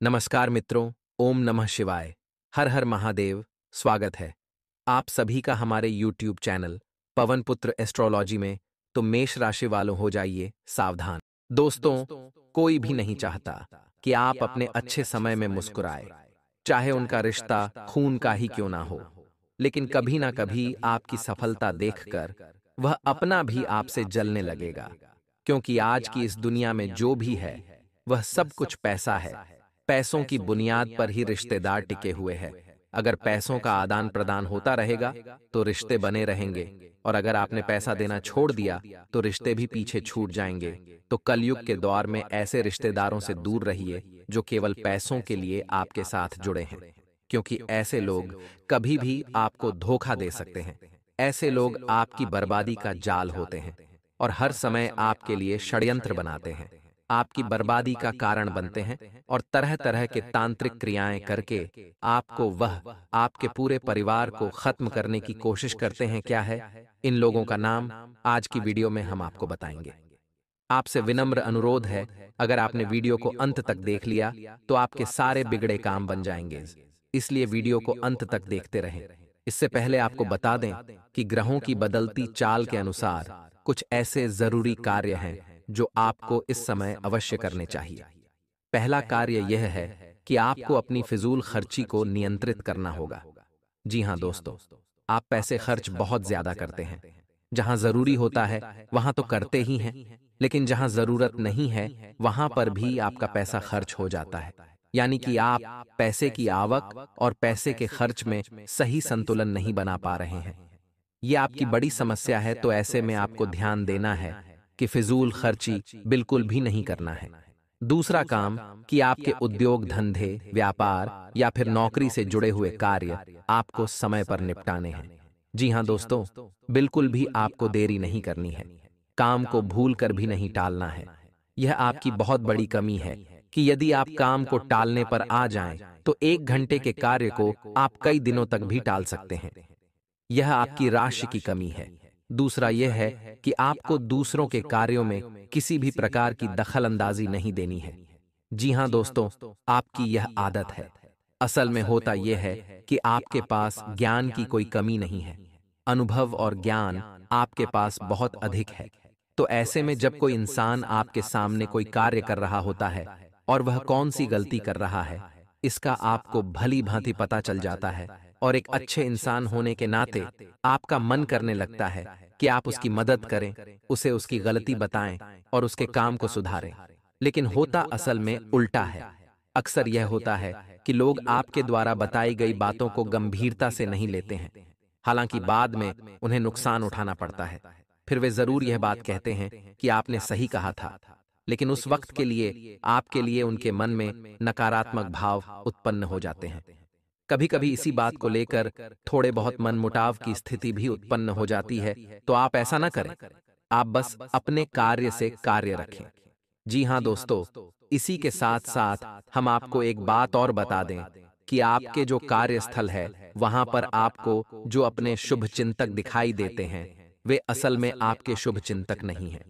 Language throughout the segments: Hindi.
नमस्कार मित्रों, ओम नमः शिवाय। हर हर महादेव। स्वागत है आप सभी का हमारे YouTube चैनल पवन पुत्र एस्ट्रोलॉजी में। तो मेष राशि वालों हो जाइए सावधान। दोस्तों, कोई भी नहीं चाहता कि आप अपने अच्छे समय में मुस्कुराए, चाहे उनका रिश्ता खून का ही क्यों ना हो। लेकिन कभी ना कभी आपकी सफलता देखकर वह अपना भी आपसे जलने लगेगा, क्योंकि आज की इस दुनिया में जो भी है वह सब कुछ पैसा है। पैसों की बुनियाद पर ही रिश्तेदार टिके हुए हैं। अगर पैसों का आदान प्रदान होता रहेगा तो रिश्ते बने रहेंगे, और अगर आपने पैसा देना छोड़ दिया तो रिश्ते भी पीछे छूट जाएंगे। तो कलयुग के दौर में ऐसे रिश्तेदारों से दूर रहिए जो केवल पैसों के लिए आपके साथ जुड़े हैं, क्योंकि ऐसे लोग कभी भी आपको धोखा दे सकते हैं। ऐसे लोग आपकी बर्बादी का जाल होते हैं और हर समय आपके लिए षड्यंत्र बनाते हैं, आपकी बर्बादी का कारण बनते हैं और तरह तरह के तांत्रिक क्रियाएं करके आपको वह आपके पूरे परिवार को खत्म करने की कोशिश करते हैं। क्या है इन लोगों का नाम, आज की वीडियो में हम आपको बताएंगे। आपसे विनम्र अनुरोध है, अगर आपने वीडियो को अंत तक देख लिया तो आपके सारे बिगड़े काम बन जाएंगे, इसलिए वीडियो को अंत तक देखते रहें। इससे पहले आपको बता दें कि ग्रहों की बदलती चाल के अनुसार कुछ ऐसे जरूरी कार्य हैं जो आपको इस समय अवश्य करने चाहिए। पहला कार्य यह है कि आपको अपनी फिजूल खर्ची को नियंत्रित करना होगा। जी हाँ दोस्तों, आप पैसे खर्च बहुत ज्यादा करते हैं। जहां जरूरी होता है वहां तो करते ही हैं, लेकिन जहां जरूरत नहीं है वहां पर भी आपका पैसा खर्च हो जाता है। यानी कि आप पैसे की आवक और पैसे के खर्च में सही संतुलन नहीं बना पा रहे हैं। ये आपकी बड़ी समस्या है, तो ऐसे में आपको ध्यान देना है कि फिजूल खर्ची बिल्कुल भी नहीं करना है। दूसरा काम कि आपके उद्योग धंधे, व्यापार या फिर नौकरी से जुड़े हुए कार्य आपको समय पर निपटाने हैं। जी हाँ दोस्तों, बिल्कुल भी आपको देरी नहीं करनी है। काम को भूल कर भी नहीं टालना है। यह आपकी बहुत बड़ी कमी है कि यदि आप काम को टालने पर आ जाएं, तो 1 घंटे के कार्य को आप कई दिनों तक भी टाल सकते हैं। यह आपकी राशि की कमी है। दूसरा यह है कि आपको दूसरों के कार्यों में किसी भी प्रकार की दखल अंदाजी नहीं देनी है। जी हाँ दोस्तों, आपकी यह आदत है। असल में होता यह है कि आपके पास ज्ञान की कोई कमी नहीं है। अनुभव और ज्ञान आपके पास बहुत अधिक है। तो ऐसे में जब कोई इंसान आपके सामने कोई कार्य कर रहा होता है और वह कौन सी गलती कर रहा है, इसका आपको भली भांति पता चल जाता है, और एक अच्छे इंसान होने के नाते आपका मन करने लगता है कि आप उसकी मदद करें, उसे उसकी गलती बताएं और उसके काम को सुधारें। लेकिन होता असल में उल्टा है। अक्सर यह होता है कि लोग आपके द्वारा बताई गई बातों को गंभीरता से नहीं लेते हैं। हालांकि बाद में उन्हें नुकसान उठाना पड़ता है। फिर वे जरूर यह बात कहते हैं कि आपने सही कहा था, लेकिन उस वक्त के लिए आपके लिए उनके मन में नकारात्मक भाव उत्पन्न हो जाते हैं। कभी कभी इसी बात को लेकर थोड़े बहुत मनमुटाव की स्थिति भी उत्पन्न हो जाती है। तो आप ऐसा ना करें, आप बस अपने कार्य से कार्य रखें। जी हाँ दोस्तों, इसी के साथ साथ हम आपको एक बात और बता दें कि आपके जो कार्यस्थल है वहां पर आपको जो अपने शुभ चिंतक दिखाई देते हैं, वे असल में आपके शुभ चिंतक नहीं हैं।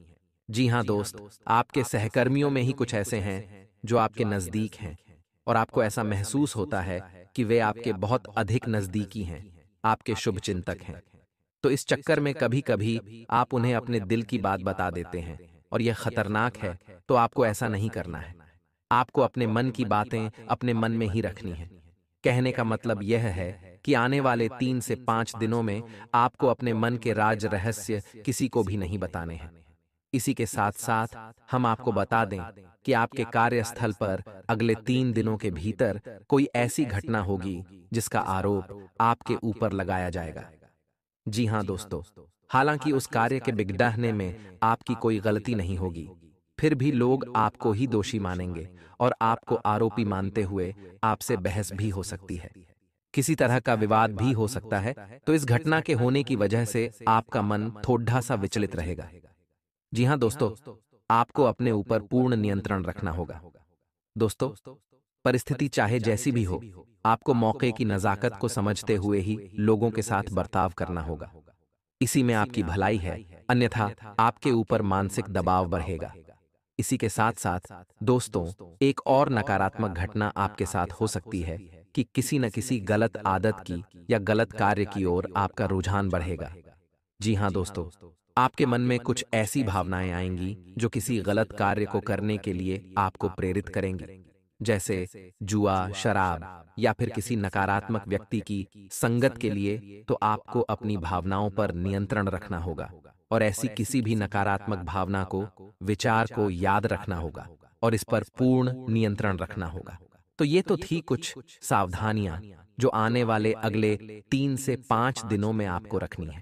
जी हाँ दोस्त, आपके सहकर्मियों में ही कुछ ऐसे हैं जो आपके नजदीक हैं, और आपको ऐसा महसूस होता है कि वे आपके बहुत अधिक नजदीकी हैं, आपके शुभ चिंतक हैं। तो इस चक्कर में कभी कभी आप उन्हें अपने दिल की बात बता देते हैं, और यह खतरनाक है। तो आपको ऐसा नहीं करना है। आपको अपने मन की बातें अपने मन में ही रखनी है। कहने का मतलब यह है कि आने वाले 3 से 5 दिनों में आपको अपने मन के राज रहस्य किसी को भी नहीं बताने हैं। इसी के साथ साथ हम आपको बता दें कि आपके कार्यस्थल पर अगले 3 दिनों के भीतर कोई ऐसी घटना होगी जिसका आरोप आपके ऊपर लगाया जाएगा। जी हाँ दोस्तों, हालांकि उस कार्य के बिगड़ने में आपकी कोई गलती नहीं होगी, फिर भी लोग आपको ही दोषी मानेंगे और आपको आरोपी मानते हुए आपसे बहस भी हो सकती है। किसी तरह का विवाद भी हो सकता है। तो इस घटना के होने की वजह से आपका मन थोड़ा सा विचलित रहेगा। जी हाँ दोस्तों, आपको अपने ऊपर पूर्ण नियंत्रण रखना होगा। दोस्तों, परिस्थिति चाहे जैसी भी हो, आपको मौके की नजाकत को समझते हुए ही लोगों के साथ बर्ताव करना होगा। इसी में आपकी भलाई है, अन्यथा आपके ऊपर मानसिक दबाव बढ़ेगा। इसी के साथ साथ दोस्तों, एक और नकारात्मक घटना आपके साथ हो सकती है कि किसी न किसी गलत आदत की या गलत कार्य की ओर आपका रुझान बढ़ेगा। जी हाँ दोस्तों, आपके मन में कुछ ऐसी भावनाएं आएंगी जो किसी गलत कार्य को करने के लिए आपको प्रेरित करेंगी, जैसे जुआ, शराब या फिर किसी नकारात्मक व्यक्ति की संगत के लिए। तो आपको अपनी भावनाओं पर नियंत्रण रखना होगा और ऐसी किसी भी नकारात्मक भावना को, विचार को याद रखना होगा और इस पर पूर्ण नियंत्रण रखना होगा। तो ये तो थी कुछ सावधानियां जो आने वाले अगले 3 से 5 दिनों में आपको रखनी है।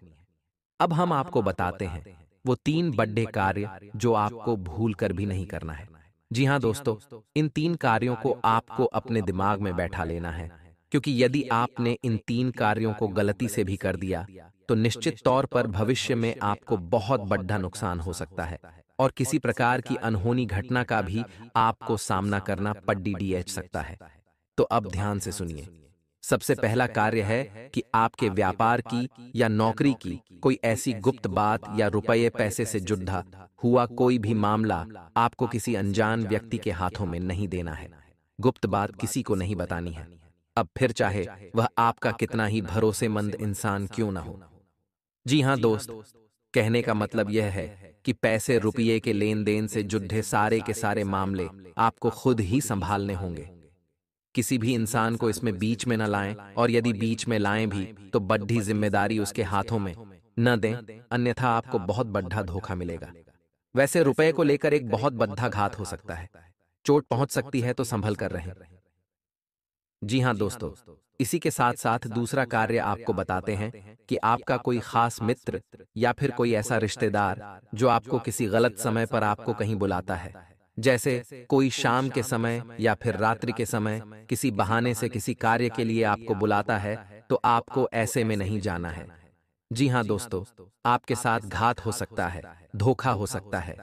अब हम आपको बताते हैं वो 3 बड़े कार्य जो आपको भूल कर भी नहीं करना है। जी हाँ दोस्तों, इन 3 कार्यों को आपको अपने दिमाग में बैठा लेना है, क्योंकि यदि आपने इन 3 कार्यों को गलती से भी कर दिया तो निश्चित तौर पर भविष्य में आपको बहुत बड़ा नुकसान हो सकता है और किसी प्रकार की अनहोनी घटना का भी आपको सामना करना पड़ सकता है। तो अब ध्यान से सुनिए। सबसे पहला कार्य है कि आपके व्यापार की या नौकरी की कोई ऐसी गुप्त बात या रुपये पैसे से जुड़ा हुआ कोई भी मामला आपको किसी अनजान व्यक्ति के हाथों में नहीं देना है। गुप्त बात किसी को नहीं बतानी है, अब फिर चाहे वह आपका कितना ही भरोसेमंद इंसान क्यों ना हो। जी हाँ दोस्त, कहने का मतलब यह है कि पैसे रुपये के लेन देन से जुड़े सारे के सारे मामले आपको खुद ही संभालने होंगे। किसी भी इंसान को इसमें बीच में न लाएं, और यदि बीच में लाएं भी तो बड़ी जिम्मेदारी उसके हाथों में न दें, अन्यथा आपको बहुत बड़ा धोखा मिलेगा। वैसे रुपए को लेकर एक बहुत बड़ा घात हो सकता है, चोट पहुंच सकती है, तो संभल कर रहें। जी हाँ दोस्तों, इसी के साथ साथ दूसरा कार्य आपको बताते हैं कि आपका कोई खास मित्र या फिर कोई ऐसा रिश्तेदार जो आपको किसी गलत समय पर आपको कहीं बुलाता है, जैसे कोई शाम के समय या फिर रात्रि के समय किसी बहाने से किसी कार्य के लिए आपको बुलाता है, तो आपको ऐसे में नहीं जाना है। जी हाँ दोस्तों, आपके साथ घात हो सकता है, धोखा हो सकता है।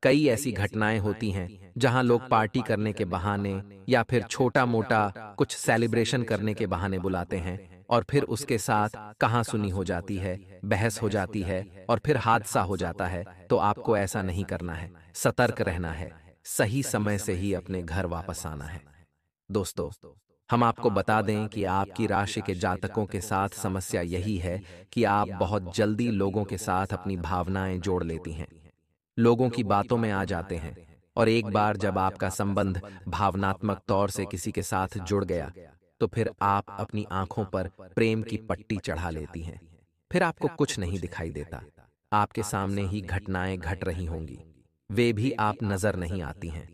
कई ऐसी घटनाएं होती हैं जहां लोग पार्टी करने के बहाने या फिर छोटा मोटा कुछ सेलिब्रेशन करने के बहाने बुलाते हैं और फिर उसके साथ कहासुनी हो जाती है, बहस हो जाती है और फिर हादसा हो जाता है। तो आपको ऐसा नहीं करना है, सतर्क रहना है, सही समय से ही अपने घर वापस आना है। दोस्तों, हम आपको बता दें कि आपकी राशि के जातकों के साथ समस्या यही है कि आप बहुत जल्दी लोगों के साथ अपनी भावनाएं जोड़ लेती हैं, लोगों की बातों में आ जाते हैं, और एक बार जब आपका संबंध भावनात्मक तौर से किसी के साथ जुड़ गया तो फिर आप अपनी आंखों पर प्रेम की पट्टी चढ़ा लेती हैं। फिर आपको कुछ नहीं दिखाई देता, आपके सामने ही घटनाएं घट रही होंगी, वे भी आप नजर नहीं आती हैं।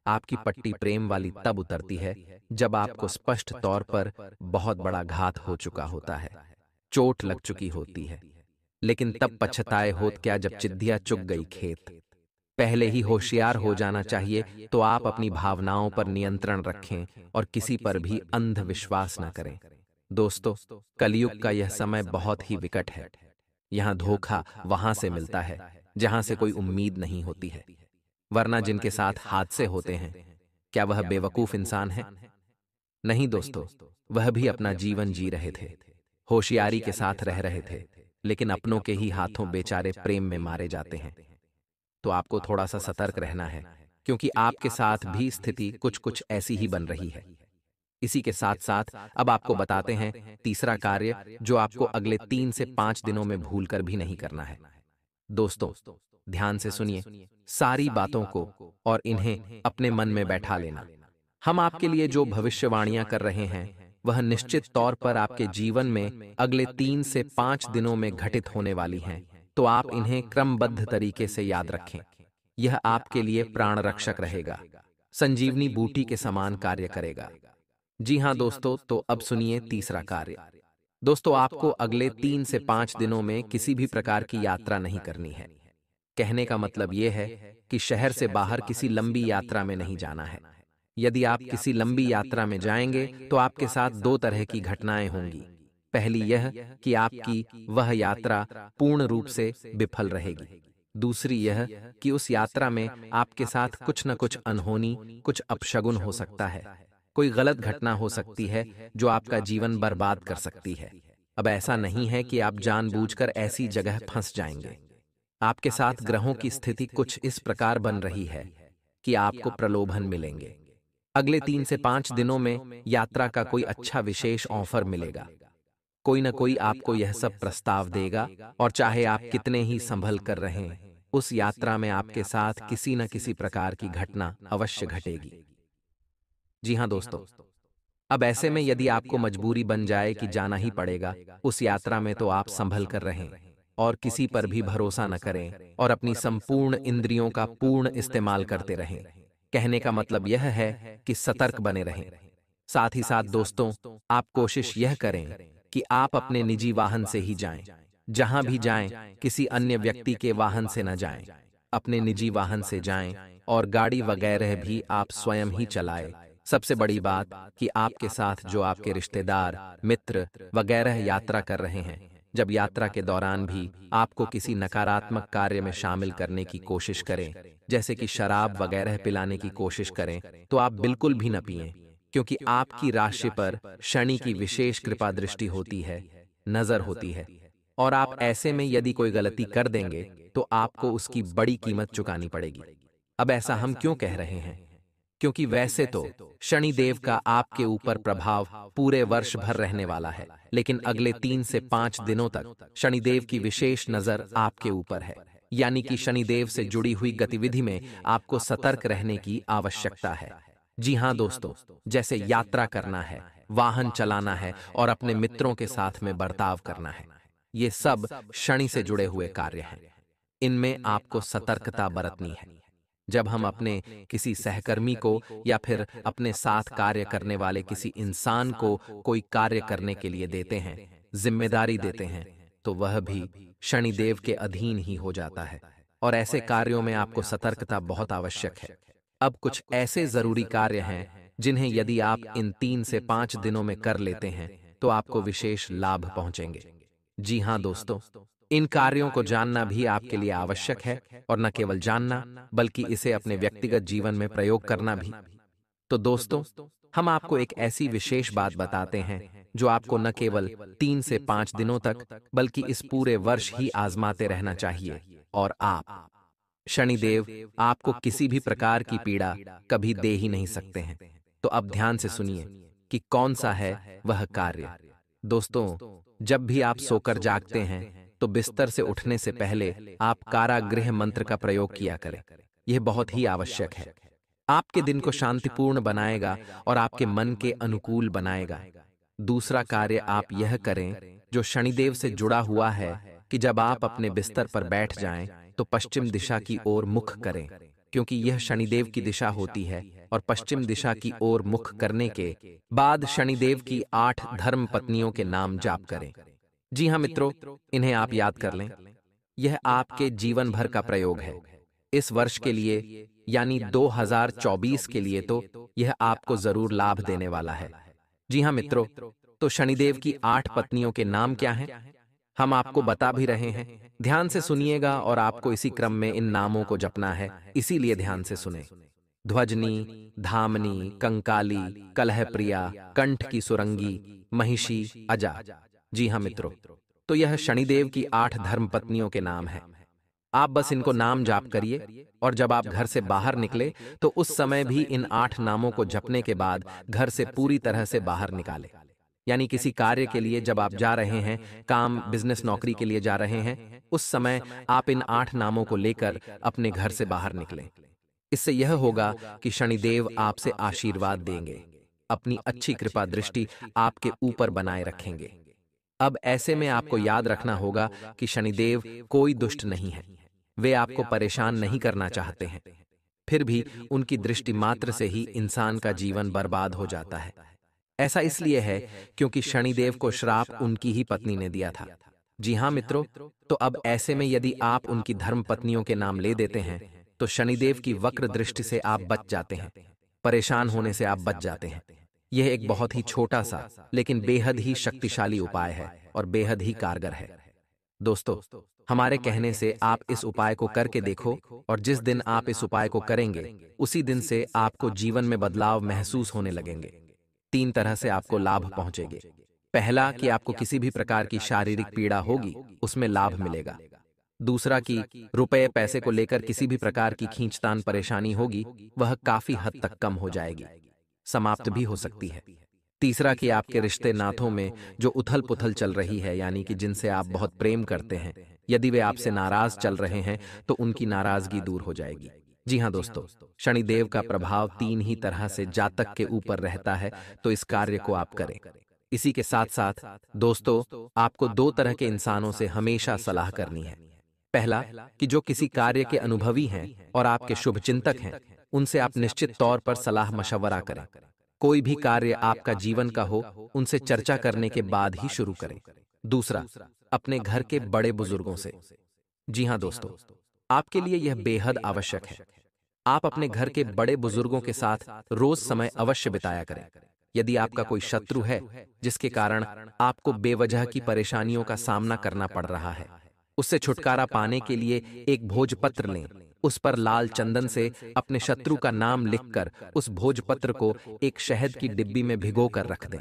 आपकी पट्टी प्रेम वाली तब उतरती है जब आपको स्पष्ट तौर पर बहुत बड़ा घात हो चुका होता है, चोट लग चुकी होती है। लेकिन तब पछताए होत क्या जब चिद्दिया चुग गई खेत। पहले ही होशियार हो जाना चाहिए। तो आप अपनी भावनाओं पर नियंत्रण रखें और किसी पर भी अंधविश्वास न करें। दोस्तों, कलयुग का यह समय बहुत ही विकट है। यहाँ धोखा वहां से मिलता है जहां से कोई उम्मीद नहीं होती है, वरना जिनके साथ हादसे होते हैं, क्या वह बेवकूफ इंसान है? नहीं दोस्तों, वह भी अपना जीवन जी रहे थे, होशियारी के साथ रह रहे थे, लेकिन अपनों के ही हाथों बेचारे प्रेम में मारे जाते हैं। तो आपको थोड़ा सा सतर्क रहना है, क्योंकि आपके साथ भी स्थिति कुछ कुछ ऐसी ही बन रही है। इसी के साथ साथ अब आपको बताते हैं तीसरा कार्य जो आपको अगले 3 से 5 दिनों में भूलकर भी नहीं करना है। दोस्तों, ध्यान से सुनिए सारी बातों को और इन्हें अपने मन में बैठा लेना। हम आपके लिए जो भविष्यवाणियां कर रहे हैं वह निश्चित तौर पर आपके जीवन में अगले 3 से 5 दिनों में घटित होने वाली हैं, तो आप इन्हें क्रमबद्ध तरीके से याद रखें। यह आपके लिए प्राण रक्षक रहेगा, संजीवनी बूटी के समान कार्य करेगा। जी हाँ दोस्तों, तो अब सुनिए तीसरा कार्य। दोस्तों, आपको अगले 3 से 5 दिनों में किसी भी प्रकार की यात्रा नहीं करनी है। कहने का मतलब यह है कि शहर से बाहर किसी लंबी यात्रा में नहीं जाना है। यदि आप किसी लंबी यात्रा में जाएंगे तो आपके साथ 2 तरह की घटनाएं होंगी। पहली यह कि आपकी वह यात्रा पूर्ण रूप से विफल रहेगी। दूसरी यह कि उस यात्रा में आपके साथ कुछ न कुछ अनहोनी, कुछ अपशगुन हो सकता है, कोई गलत घटना हो सकती है जो आपका जीवन बर्बाद कर सकती है। अब ऐसा नहीं है कि आप जानबूझकर ऐसी जगह फंस जाएंगे। आपके साथ ग्रहों की स्थिति कुछ इस प्रकार बन रही है कि आपको प्रलोभन मिलेंगे। अगले 3 से 5 दिनों में यात्रा का कोई अच्छा विशेष ऑफर मिलेगा। कोई न कोई आपको यह सब प्रस्ताव देगा और चाहे आप कितने ही संभल कर रहें, उस यात्रा में आपके साथ किसी न किसी प्रकार की घटना अवश्य घटेगी। जी हाँ दोस्तों, अब ऐसे में यदि आपको मजबूरी बन जाए कि जाना ही पड़ेगा उस यात्रा में, तो आप संभल कर रहें और किसी पर भी भरोसा न करें और अपनी संपूर्ण इंद्रियों का पूर्ण इस्तेमाल करते रहें। कहने का मतलब यह है कि सतर्क बने रहें। साथ ही साथ दोस्तों, आप कोशिश यह करें कि आप अपने निजी वाहन से ही जाएं। जहां भी जाएं, किसी अन्य व्यक्ति के वाहन से न जाएं। अपने निजी वाहन से जाएं और गाड़ी वगैरह भी आप स्वयं ही चलाएं। सबसे बड़ी बात कि आपके साथ जो आपके रिश्तेदार, मित्र वगैरह यात्रा कर रहे हैं, जब यात्रा के दौरान भी आपको किसी नकारात्मक कार्य में शामिल करने की कोशिश करें, जैसे कि शराब वगैरह पिलाने की कोशिश करें, तो आप बिल्कुल भी न पिएं, क्योंकि आपकी राशि पर शनि की विशेष कृपा दृष्टि होती है, नजर होती है, और आप ऐसे में यदि कोई गलती कर देंगे तो आपको उसकी बड़ी कीमत चुकानी पड़ेगी। अब ऐसा हम क्यों कह रहे हैं? क्योंकि वैसे तो शनि देव का आपके ऊपर प्रभाव पूरे वर्ष भर रहने वाला है, लेकिन अगले 3 से 5 दिनों तक शनिदेव की विशेष नजर आपके ऊपर है। यानी कि शनिदेव से जुड़ी हुई गतिविधि में आपको सतर्क रहने की आवश्यकता है। जी हाँ दोस्तों, जैसे यात्रा करना है, वाहन चलाना है और अपने मित्रों के साथ में बर्ताव करना है, ये सब शनि से जुड़े हुए कार्य हैं। इनमें आपको सतर्कता बरतनी है। जब हम अपने किसी सहकर्मी को या फिर अपने साथ कार्य करने वाले किसी इंसान को कोई कार्य करने के लिए देते हैं, जिम्मेदारी देते हैं, तो वह भी शनिदेव के अधीन ही हो जाता है और ऐसे कार्यों में आपको सतर्कता बहुत आवश्यक है। अब कुछ ऐसे जरूरी कार्य हैं जिन्हें यदि आप इन 3 से 5 दिनों में कर लेते हैं तो आपको विशेष लाभ पहुंचेंगे। जी हाँ दोस्तों, इन कार्यों को जानना भी आपके लिए आवश्यक है और न केवल जानना बल्कि इसे अपने व्यक्तिगत जीवन में प्रयोग करना भी। तो दोस्तों, हम आपको एक ऐसी विशेष बात बताते हैं जो आपको न केवल 3 से 5 दिनों तक बल्कि इस पूरे वर्ष ही आजमाते रहना चाहिए और आप शनिदेव आपको किसी भी प्रकार की पीड़ा कभी दे ही नहीं सकते हैं। तो अब ध्यान से सुनिए कि कौन सा है वह कार्य। दोस्तों, जब भी आप सोकर जागते हैं तो बिस्तर से उठने से पहले आप कारागृह मंत्र का प्रयोग किया करें। यह बहुत ही आवश्यक है। आपके दिन को शांतिपूर्ण बनाएगा और आपके मन के अनुकूल बनाएगा। दूसरा कार्य आप यह करें जो शनिदेव से जुड़ा हुआ है कि जब आप अपने बिस्तर पर बैठ जाएं तो पश्चिम दिशा की ओर मुख करें, क्योंकि यह शनिदेव की दिशा होती है और पश्चिम दिशा की ओर मुख करने के बाद शनिदेव की 8 धर्म पत्नियों के नाम जाप करें। जी हाँ मित्रों, इन्हें आप याद कर लें। यह आपके जीवन भर का प्रयोग है। इस वर्ष के लिए यानी 2024 के लिए तो यह आपको जरूर लाभ देने वाला है। जी हाँ मित्रों, तो शनिदेव की 8 पत्नियों के नाम क्या हैं? हम आपको बता भी रहे हैं। ध्यान से सुनिएगा और आपको इसी क्रम में इन नामों को जपना है, इसीलिए ध्यान से सुने। ध्वजनी, धामनी, कंकाली, कलहप्रिया, कंठ की सुरंगी, महिषी, अजा। जी हाँ मित्रों, तो यह शनिदेव की 8 धर्म पत्नियों के नाम हैं। आप बस इनको नाम जाप करिए और जब आप घर से बाहर निकले तो उस समय भी इन 8 नामों को जपने के बाद घर से पूरी तरह से बाहर निकाले। यानी किसी कार्य के लिए जब आप जा रहे हैं, काम, बिजनेस, नौकरी के लिए जा रहे हैं, उस समय आप इन 8 नामों को लेकर अपने घर से बाहर निकलें। इससे यह होगा कि शनिदेव आपसे आशीर्वाद देंगे, अपनी अच्छी कृपा दृष्टि आपके ऊपर बनाए रखेंगे। अब ऐसे में आपको याद रखना होगा कि शनिदेव कोई दुष्ट नहीं है। वे आपको परेशान नहीं करना चाहते हैं, फिर भी उनकी दृष्टि मात्र से ही इंसान का जीवन बर्बाद हो जाता है। ऐसा इसलिए है क्योंकि शनिदेव को श्राप उनकी ही पत्नी ने दिया था। जी हाँ मित्रों, तो अब ऐसे में यदि आप उनकी धर्म पत्नियों के नाम ले देते हैं तो शनिदेव की वक्र दृष्टि से आप बच जाते हैं, परेशान होने से आप बच जाते हैं। यह एक बहुत ही छोटा सा लेकिन बेहद ही शक्तिशाली उपाय है और बेहद ही कारगर है। दोस्तों, हमारे कहने से आप इस उपाय को करके देखो और जिस दिन आप इस उपाय को करेंगे उसी दिन से आपको जीवन में बदलाव महसूस होने लगेंगे। 3 तरह से आपको लाभ पहुंचेंगे। पहला कि आपको किसी भी प्रकार की शारीरिक पीड़ा होगी उसमें लाभ मिलेगा। दूसरा कि रुपए पैसे को लेकर किसी भी प्रकार की खींचतान परेशानी होगी, वह काफी हद तक कम हो जाएगी, समाप्त भी हो सकती है। तीसरा कि आपके रिश्ते नातों में जो उथल पुथल चल रही है, यानी कि जिनसे आप बहुत प्रेम करते हैं, यदि वे आपसे नाराज चल रहे हैं तो उनकी नाराजगी दूर हो जाएगी। जी हाँ दोस्तों, शनिदेव का प्रभाव 3 ही तरह से जातक के ऊपर रहता है, तो इस कार्य को आप करें। इसी के साथ साथ दोस्तों, आपको 2 तरह के इंसानों से हमेशा सलाह करनी है। पहला कि जो किसी कार्य के अनुभवी हैं और आपके शुभचिंतक हैं, उनसे आप निश्चित तौर पर सलाह मशवरा करें। कोई भी कार्य आपका जीवन का हो, उनसे चर्चा करने के बाद ही शुरू करें। दूसरा, अपने घर के बड़े बुजुर्गों से। जी हाँ दोस्तों, आपके लिए यह बेहद आवश्यक है। आप अपने घर के बड़े बुजुर्गों के साथ रोज समय अवश्य बिताया करें। यदि आपका कोई शत्रु है जिसके कारण आपको बेवजह की परेशानियों का सामना करना पड़ रहा है, उससे छुटकारा पाने के लिए एक भोजपत्र लें। उस पर लाल चंदन से अपने शत्रु का नाम लिखकर उस भोजपत्र को एक शहद की डिब्बी में भिगो कर रख दें।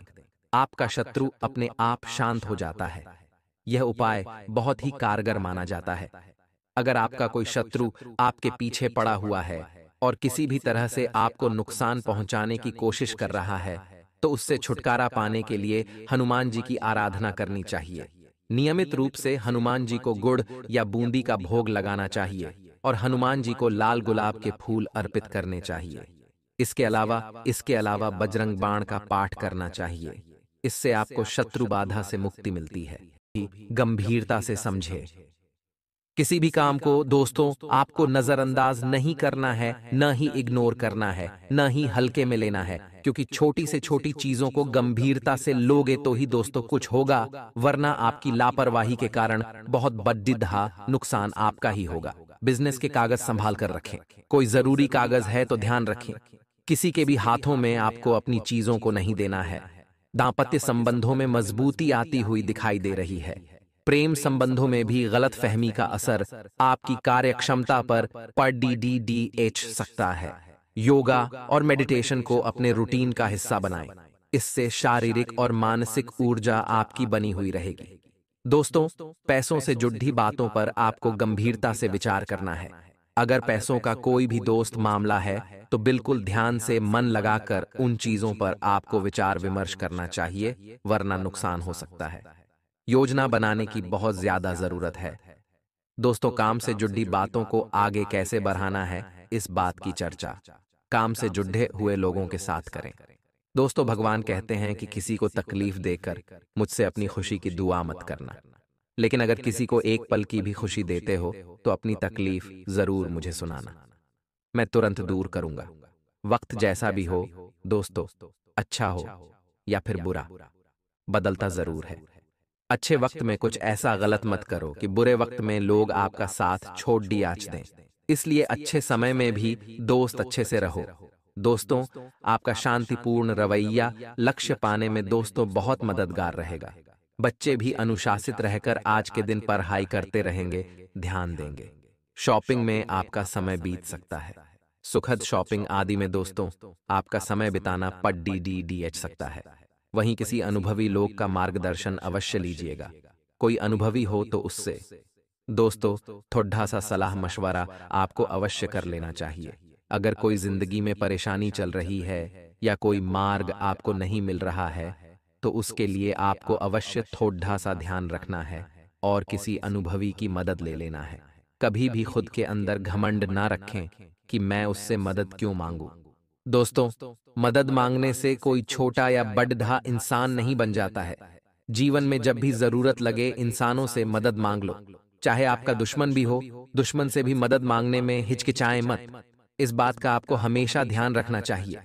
आपका शत्रु अपने आप शांत हो जाता है। यह उपाय बहुत ही कारगर माना जाता है। अगर आपका कोई शत्रु आपके पीछे पड़ा हुआ है और किसी भी तरह से आपको नुकसान पहुंचाने की कोशिश कर रहा है, तो उससे छुटकारा पाने के लिए हनुमान जी की आराधना करनी चाहिए। नियमित रूप से हनुमान जी को गुड़ या बूंदी का भोग लगाना चाहिए और हनुमान जी को लाल गुलाब के फूल अर्पित करने चाहिए। इसके अलावा बजरंग बाण का पाठ करना चाहिए। इससे आपको शत्रु बाधा से मुक्ति मिलती है। गंभीरता से समझे। किसी भी काम को दोस्तों आपको नजरअंदाज नहीं करना है, न ही इग्नोर करना है, न ही हल्के में लेना है, क्योंकि छोटी से छोटी चीजों को गंभीरता से लोगे तो ही दोस्तों कुछ होगा, वरना आपकी लापरवाही के कारण बहुत बड्डिधा नुकसान आपका ही होगा। बिजनेस के कागज संभाल कर रखें। कोई जरूरी कागज है तो ध्यान रखें। किसी के भी हाथों में आपको अपनी चीजों को नहीं देना है। दांपत्य संबंधों में मजबूती आती हुई दिखाई दे रही है। प्रेम संबंधों में भी गलत फहमी का असर आपकी कार्यक्षमता पर पड़ सकता है। योगा और मेडिटेशन को अपने रूटीन का हिस्सा बनाएं। इससे शारीरिक और मानसिक ऊर्जा आपकी बनी हुई रहेगी। दोस्तों, पैसों से जुड़ी बातों पर आपको गंभीरता से विचार करना है। अगर पैसों का कोई भी दोस्त मामला है तो बिल्कुल ध्यान से मन लगाकर उन चीजों पर आपको विचार विमर्श करना चाहिए, वरना नुकसान हो सकता है। योजना बनाने की बहुत ज्यादा जरूरत है। दोस्तों, काम से जुड़ी बातों को आगे कैसे बढ़ाना है, इस बात की चर्चा काम से जुड़े हुए लोगों के साथ करें। दोस्तों, भगवान कहते हैं कि किसी को तकलीफ देकर मुझसे अपनी खुशी की दुआ मत करना, लेकिन अगर किसी को एक पल की भी खुशी देते हो तो अपनी तकलीफ जरूर मुझे सुनाना। मैं तुरंत दूर करूंगा। वक्त जैसा भी हो दोस्तों, अच्छा हो या फिर बुरा, बदलता जरूर है। अच्छे वक्त में कुछ ऐसा गलत मत करो कि बुरे वक्त में लोग आपका साथ छोड़ दियाच दें। इसलिए अच्छे समय में भी दोस्त अच्छे से रहो। दोस्तों, आपका शांतिपूर्ण रवैया लक्ष्य पाने में दोस्तों बहुत मददगार रहेगा। बच्चे भी अनुशासित रहकर आज के दिन पढ़ाई करते रहेंगे, ध्यान देंगे। शॉपिंग में आपका समय बीत सकता है। सुखद शॉपिंग आदि में दोस्तों आपका समय बिताना पड़ सकता है। वहीं किसी अनुभवी लोग का मार्गदर्शन अवश्य लीजिएगा। कोई अनुभवी हो तो उससे दोस्तों थोड़ा सा सलाह मशवरा आपको अवश्य कर लेना चाहिए। अगर कोई जिंदगी में परेशानी चल रही है या कोई मार्ग आपको नहीं मिल रहा है तो उसके लिए आपको अवश्य थोड़ा सा ध्यान रखना है और किसी अनुभवी की मदद ले लेना है। कभी भी खुद के अंदर घमंड ना रखें कि मैं उससे मदद क्यों मांगूं। दोस्तों, मदद मांगने से कोई छोटा या बड़ा इंसान नहीं बन जाता है। जीवन में जब भी जरूरत लगे इंसानों से मदद मांग लो, चाहे आपका दुश्मन भी हो। दुश्मन से भी मदद मांगने में हिचकिचाएं मत। इस बात का आपको हमेशा ध्यान रखना चाहिए।